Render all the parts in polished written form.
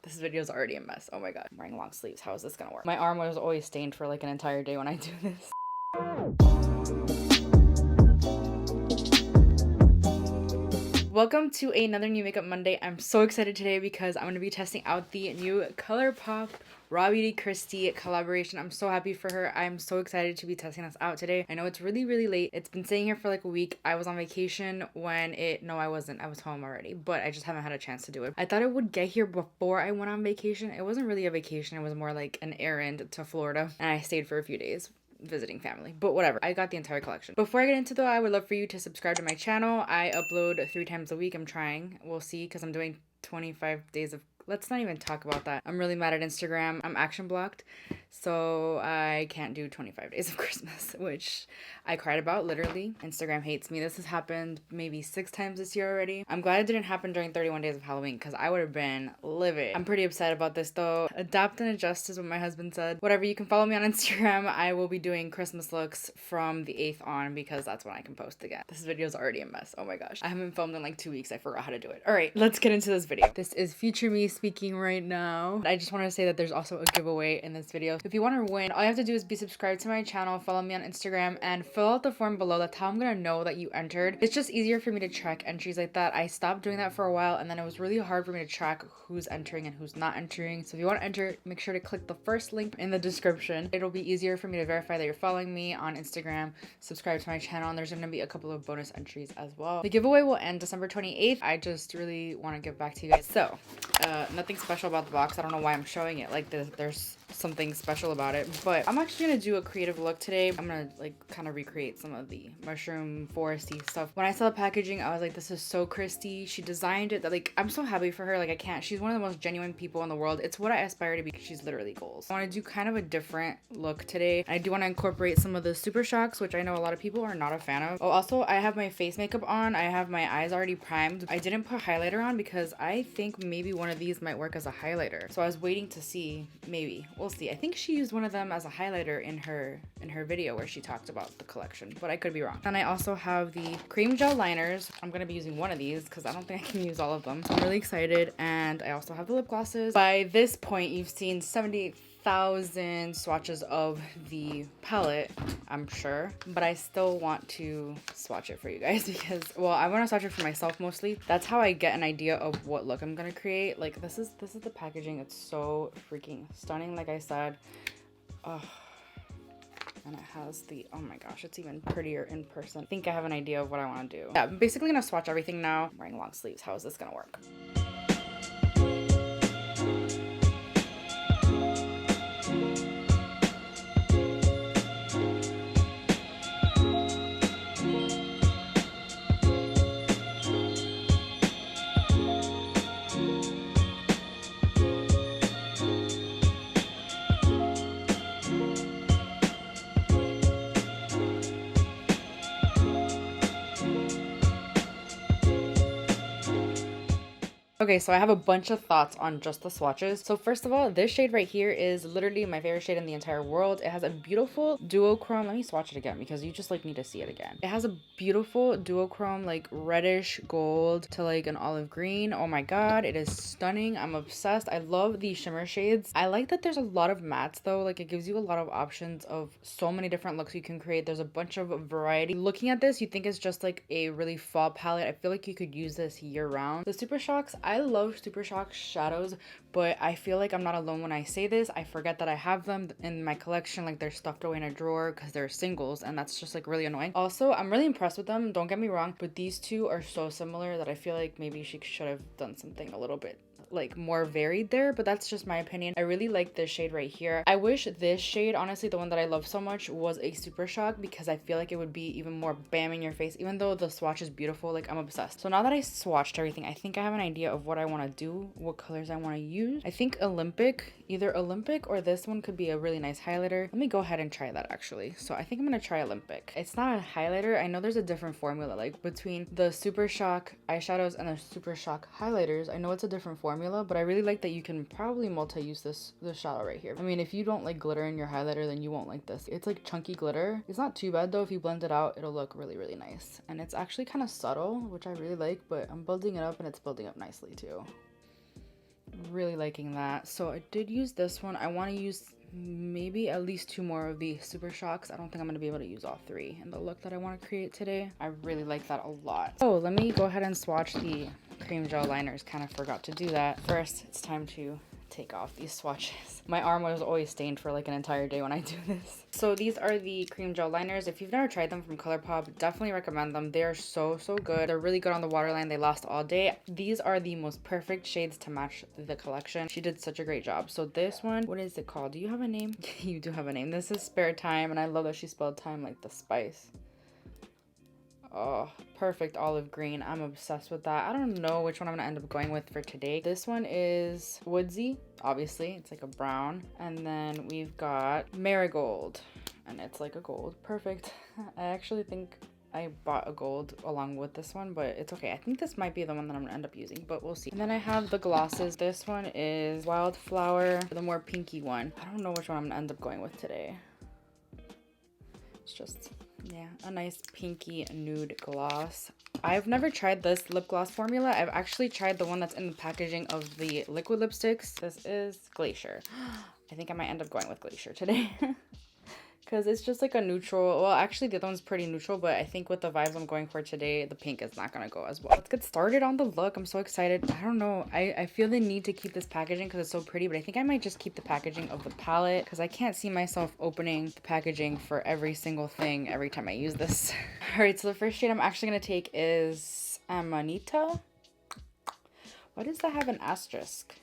This video is already a mess. Oh my god. I'm wearing long sleeves. How is this gonna work? My arm was always stained for like an entire day when I do this. Welcome to another new makeup Monday. I'm so excited today because I'm going to be testing out the new Colourpop Rawbeautykristi collaboration. I'm so happy for her. I'm so excited to be testing this out today. I know it's really late. It's been sitting here for like a week. I was on vacation when no, I wasn't. I was home already, but I just haven't had a chance to do it. I thought it would get here before I went on vacation. It wasn't really a vacation. It was more like an errand to Florida, and I stayed for a few days visiting family, but whatever. I got the entire collection. Before I get into though, I would love for you to subscribe to my channel. I upload 3 times a week. I'm trying. We'll see, because I'm doing 25 days of... Let's not even talk about that. I'm really mad at Instagram. I'm action blocked, so I can't do 25 days of Christmas, which I cried about, literally. Instagram hates me. This has happened maybe 6 times this year already. I'm glad it didn't happen during 31 days of Halloween, because I would have been livid. I'm pretty upset about this though. Adapt and adjust is what my husband said. Whatever, you can follow me on Instagram. I will be doing Christmas looks from the 8th on, because that's when I can post again. This video is already a mess. Oh my gosh. I haven't filmed in like 2 weeks. I forgot how to do it. All right, let's get into this video. This is future me speaking right now. I just want to say that there's also a giveaway in this video. If you want to win, all you have to do is be subscribed to my channel, follow me on Instagram, and fill out the form below. That's how I'm gonna know that you entered. It's just easier for me to track entries like that. I stopped doing that for a while, and then it was really hard for me to track who's entering and who's not entering. So if you want to enter, make sure to click the first link in the description. It'll be easier for me to verify that you're following me on Instagram, subscribe to my channel, and there's gonna be a couple of bonus entries as well. The giveaway will end December 28th. I just really want to give back to you guys. So nothing special about the box. I don't know why I'm showing it like this. There's something special about it, but I'm actually gonna do a creative look today. I'm gonna like kind of recreate some of the mushroom foresty stuff. When I saw the packaging, I was like, this is so Christy. She designed it. Like, I'm so happy for her. Like, I can't. She's one of the most genuine people in the world. It's what I aspire to be. She's literally goals. I want to do kind of a different look today. I do want to incorporate some of the super shocks, which I know a lot of people are not a fan of. Oh, also, I have my face makeup on. I have my eyes already primed. I didn't put highlighter on because I think maybe one of these might work as a highlighter. So I was waiting to see. Maybe we'll see. I think she used one of them as a highlighter in her video where she talked about the collection, but I could be wrong. And I also have the cream gel liners. I'm gonna be using one of these because I don't think I can use all of them. So I'm really excited. And I also have the lip glosses. By this point, you've seen 78,000 swatches of the palette, I'm sure, but I still want to swatch it for you guys because, well, I want to swatch it for myself mostly. That's how I get an idea of what look I'm gonna create. Like, this is the packaging. It's so freaking stunning, like I said. Oh, and it has the, oh my gosh, it's even prettier in person. I think I have an idea of what I want to do. Yeah, I'm basically gonna swatch everything now. I'm wearing long sleeves. How is this gonna work? Okay, so I have a bunch of thoughts on just the swatches. So first of all, this shade right here is literally my favorite shade in the entire world. It has a beautiful duochrome. Let me swatch it again because you just like need to see it again. It has a beautiful duochrome, like reddish gold to like an olive green. Oh my god, it is stunning. I'm obsessed. I love these shimmer shades. I like that there's a lot of mattes though. Like, it gives you a lot of options of so many different looks you can create. There's a bunch of variety. Looking at this, you think it's just like a really fall palette. I feel like you could use this year round. The Super Shocks, I love Super Shock shadows, but I feel like I'm not alone when I say this. I forget that I have them in my collection, like they're stuffed away in a drawer because they're singles, and that's just like really annoying. Also, I'm really impressed with them, don't get me wrong, but these two are so similar that I feel like maybe she should have done something a little bit like more varied there, but that's just my opinion. I really like this shade right here. I wish this shade, honestly, the one that I love so much, was a Super Shock because I feel like it would be even more bam in your face. Even though the swatch is beautiful, like, I'm obsessed. So now that I swatched everything, I think I have an idea of what I want to do, what colors I want to use. I think either Olympic or this one could be a really nice highlighter. Let me go ahead and try that actually. So I think I'm gonna try Olympic. It's not a highlighter. I know there's a different formula, like between the Super Shock eyeshadows and the Super Shock highlighters. I know it's a different formula, but I really like that you can probably multi-use this shadow right here. I mean, if you don't like glitter in your highlighter, then you won't like this. It's like chunky glitter. It's not too bad though. If you blend it out, it'll look really, really nice. And it's actually kind of subtle, which I really like, but I'm building it up and it's building up nicely too. Really liking that. So I did use this one. I want to use maybe at least 2 more of the Super Shocks. I don't think I'm going to be able to use all 3 in the look that I want to create today. I really like that a lot. Oh, let me go ahead and swatch the cream gel liners. Kind of forgot to do that. First, it's time to take off these swatches. My arm was always stained for like an entire day when I do this. So these are the cream gel liners. If you've never tried them from Colourpop, definitely recommend them. They're so good. They're really good on the waterline. They last all day. These are the most perfect shades to match the collection. She did such a great job. So this one, what is it called? Do you have a name? You do have a name. This is Spare Time, and I love that she spelled time like the spice. Oh, perfect olive green. I'm obsessed with that. I don't know which one I'm gonna end up going with for today. This one is woodsy, obviously. It's like a brown. And then we've got marigold, and it's like a gold. Perfect. I actually think I bought a gold along with this one, but it's okay. I think this might be the one that I'm gonna end up using, but we'll see. And then I have the glosses. This one is Wildflower, the more pinky one. I don't know which one I'm gonna end up going with today. It's just, yeah, a nice pinky nude gloss. I've never tried this lip gloss formula. I've actually tried the one that's in the packaging of the liquid lipsticks. This is Glacier. I think I might end up going with Glacier today. Because it's just like a neutral. Well, actually the other one's pretty neutral, but I think with the vibes I'm going for today, the pink is not going to go as well. Let's get started on the look. I'm so excited. I don't know. I feel the need to keep this packaging because it's so pretty, but I think I might just keep the packaging of the palette because I can't see myself opening the packaging for every single thing every time I use this. All right, so the first shade I'm actually going to take is Amanita. Why does that have an asterisk?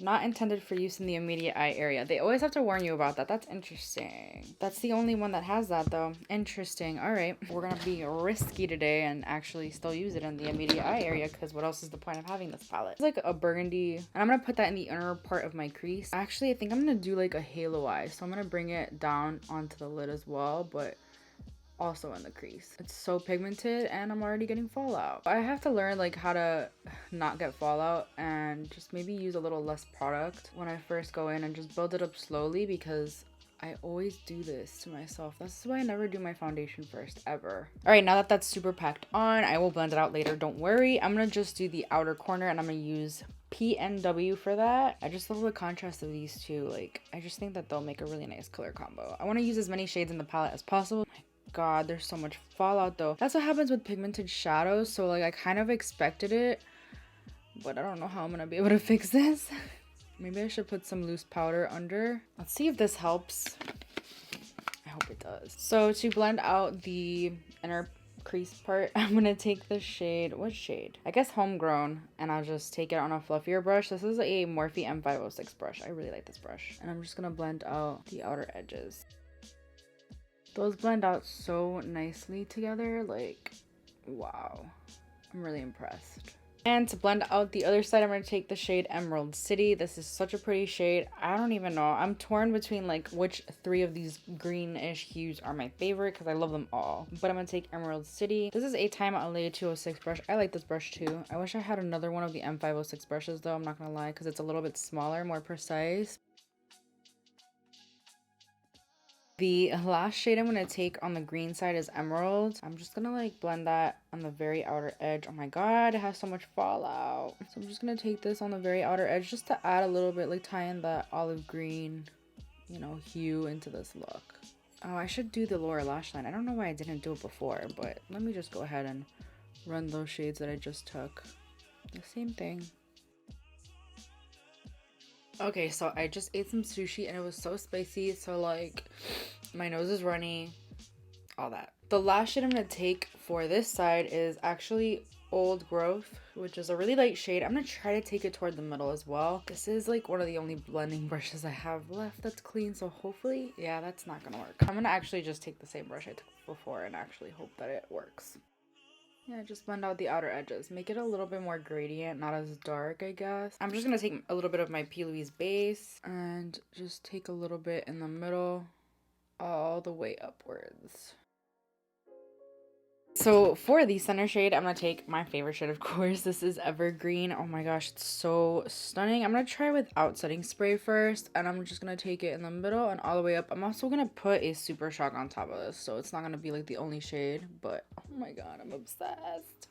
Not intended for use in the immediate eye area. They always have to warn you about that. That's interesting. That's the only one that has that though. Interesting. All right. We're going to be risky today and actually still use it in the immediate eye area because what else is the point of having this palette? It's like a burgundy. And I'm going to put that in the inner part of my crease. Actually, I think I'm going to do like a halo eye. So I'm going to bring it down onto the lid as well, but also in the crease. It's so pigmented and I'm already getting fallout. I have to learn like how to not get fallout and just maybe use a little less product when I first go in and just build it up slowly because I always do this to myself. That's why I never do my foundation first ever. All right, now that that's super packed on, I will blend it out later. Don't worry. I'm gonna just do the outer corner and I'm gonna use PNW for that. I just love the contrast of these two. Like, I just think that they'll make a really nice color combo. I want to use as many shades in the palette as possible. God, there's so much fallout though. That's what happens with pigmented shadows, so like I kind of expected it, but I don't know how I'm gonna be able to fix this. Maybe I should put some loose powder under. Let's see if this helps. I hope it does. So to blend out the inner crease part, I'm gonna take the shade, what shade? I guess Homegrown, and I'll just take it on a fluffier brush. This is a Morphe M506 brush. I really like this brush. And I'm just gonna blend out the outer edges. Those blend out so nicely together, like, wow. I'm really impressed. And to blend out the other side, I'm going to take the shade Emerald City. This is such a pretty shade. I don't even know. I'm torn between like which 3 of these greenish hues are my favorite because I love them all. But I'm going to take Emerald City. This is a Time LA 206 brush. I like this brush too. I wish I had another one of the M506 brushes though. I'm not going to lie because it's a little bit smaller, more precise. The last shade I'm going to take on the green side is Emerald. I'm just going to like blend that on the very outer edge. Oh my god, it has so much fallout. So I'm just going to take this on the very outer edge just to add a little bit, like tie in that olive green, you know, hue into this look. Oh, I should do the lower lash line. I don't know why I didn't do it before, but let me just go ahead and run those shades that I just took. The same thing. Okay, so I just ate some sushi and it was so spicy, so like my nose is runny, all that. The last shade I'm gonna take for this side is actually Old Growth, which is a really light shade. I'm gonna try to take it toward the middle as well. This is like one of the only blending brushes I have left that's clean, so hopefully, yeah, that's not gonna work. I'm gonna actually just take the same brush I took before and actually hope that it works. Yeah, just blend out the outer edges. Make it a little bit more gradient, not as dark, I guess. I'm just going to take a little bit of my P. Louise base and just take a little bit in the middle all the way upwards. So for the center shade, I'm going to take my favorite shade, of course. This is Evergreen. Oh my gosh, it's so stunning. I'm going to try without setting spray first, and I'm just going to take it in the middle and all the way up. I'm also going to put a Super Shock on top of this, so it's not going to be like the only shade, but oh my god, I'm obsessed.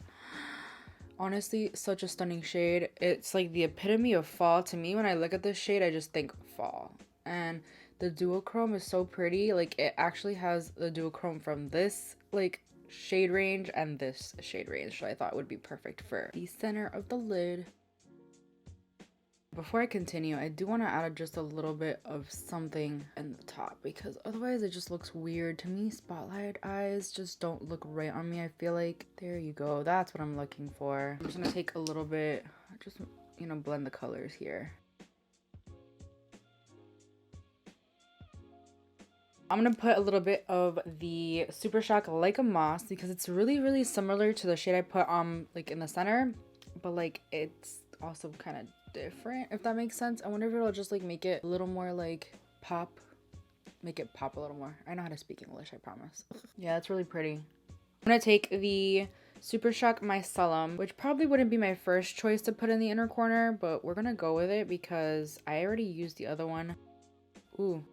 Honestly, such a stunning shade. It's like the epitome of fall. To me, when I look at this shade, I just think fall. And the duochrome is so pretty. Like, it actually has the duochrome from this, like, shade range and this shade range. So I thought would be perfect for the center of the lid. Before I continue, I do want to add just a little bit of something in the top because otherwise it just looks weird. To me, spotlight eyes just don't look right on me. I feel like, there you go. That's what I'm looking for. I'm just going to take a little bit, just, you know, blend the colors here. I'm going to put a little bit of the Super Shock Like a Moss because it's really, really similar to the shade I put on, like, in the center. But, like, it's also kind of different, if that makes sense. I wonder if it'll just like make it a little more like pop, make it pop a little more. I know how to speak English, I promise. Yeah, it's really pretty. I'm gonna take the Super Shock Micellar, which probably wouldn't be my first choice to put in the inner corner, but we're gonna go with it because I already used the other one, ooh,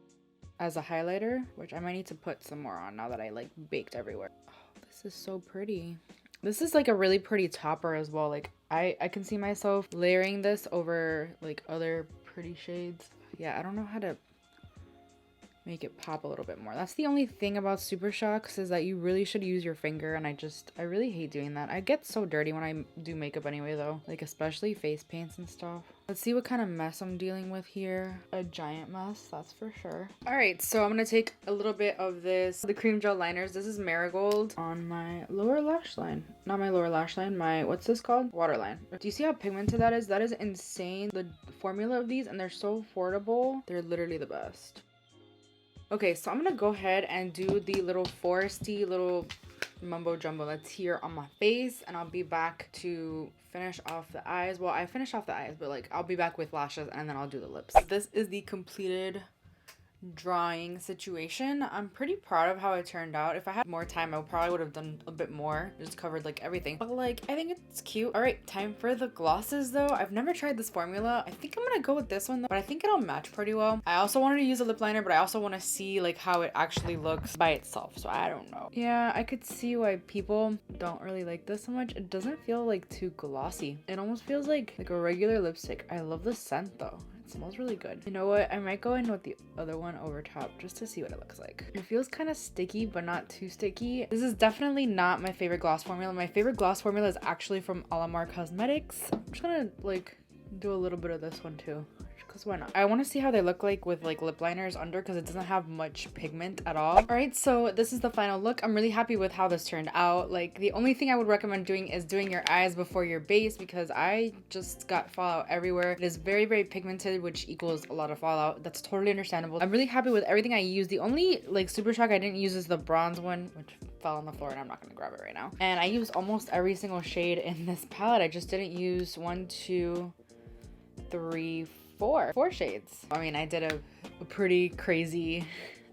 as a highlighter, which I might need to put some more on now that I like baked everywhere. Oh, this is so pretty. This is like a really pretty topper as well. Like I can see myself layering this over like other pretty shades. Yeah, I don't know how to make it pop a little bit more. That's the only thing about Super Shocks is that you really should use your finger, and I really hate doing that. I get so dirty when I do makeup anyway though, like especially face paints and stuff. Let's see what kind of mess I'm dealing with here. A giant mess, that's for sure. All right, so I'm gonna take a little bit of the cream gel liners. This is Marigold on my lower lash line. Not my lower lash line, my, what's this called? Waterline. Do you see how pigmented that is? That is insane. The formula of these, and they're so affordable. They're literally the best. Okay, so I'm gonna go ahead and do the little foresty little mumbo jumbo that's here on my face, and I'll be back to finish off the eyes. Well, I finished off the eyes, but like I'll be back with lashes and then I'll do the lips. This is the completed drawing situation. I'm pretty proud of how it turned out. If I had more time, I probably would have done a bit more, just covered like everything, but like I think it's cute. All right, time for the glosses though. I've never tried this formula. I think I'm gonna go with this one though, but I think it'll match pretty well. I also wanted to use a lip liner, but I also want to see like how it actually looks by itself, so I don't know. Yeah, I could see why people don't really like this so much. It doesn't feel like too glossy. It almost feels like a regular lipstick. I love the scent though. It smells really good. You know what? I might go in with the other one over top just to see what it looks like. It feels kind of sticky, but not too sticky. This is definitely not my favorite gloss formula. My favorite gloss formula is actually from Alamar Cosmetics. I'm just gonna like do a little bit of this one too. Why not? I want to see how they look like with like lip liners under because it doesn't have much pigment at all. All right, so this is the final look. I'm really happy with how this turned out. Like the only thing I would recommend doing is doing your eyes before your base because I just got fallout everywhere. It is very, very pigmented, which equals a lot of fallout. That's totally understandable. I'm really happy with everything I used. The only like Super Shock I didn't use is the bronze one, which fell on the floor and I'm not gonna grab it right now. And I used almost every single shade in this palette. I just didn't use 1, 2, 3, 4 shades. I mean, I did a pretty crazy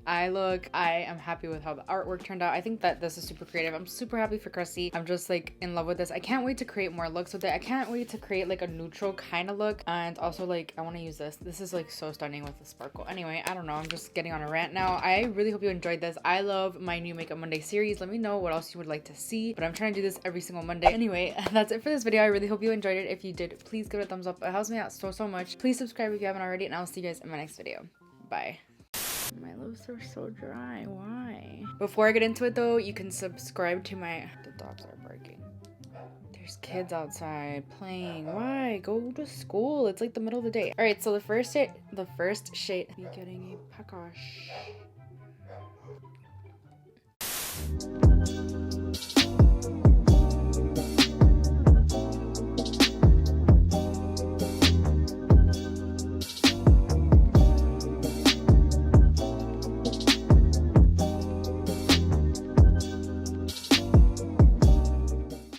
eye look. I am happy with how the artwork turned out. I think that this is super creative. I'm super happy for Christy. I'm just like in love with this. I can't wait to create more looks with it. I can't wait to create like a neutral kind of look, and also like I want to use this. This is like so stunning with the sparkle. Anyway, I don't know, I'm just getting on a rant now. I really hope you enjoyed this. I love my new Makeup Monday series. Let me know what else you would like to see, but I'm trying to do this every single Monday. Anyway, that's it for this video. I really hope you enjoyed it. If you did, please give it a thumbs up. It helps me out so much. Please subscribe if you haven't already, and I'll see you guys in my next video. Bye. My lips are so dry. Why? Before I get into it though, you can subscribe to my... The dogs are barking. There's kids outside playing. Why? Go to school. It's like the middle of the day. All right, so the first shade... Be getting a package.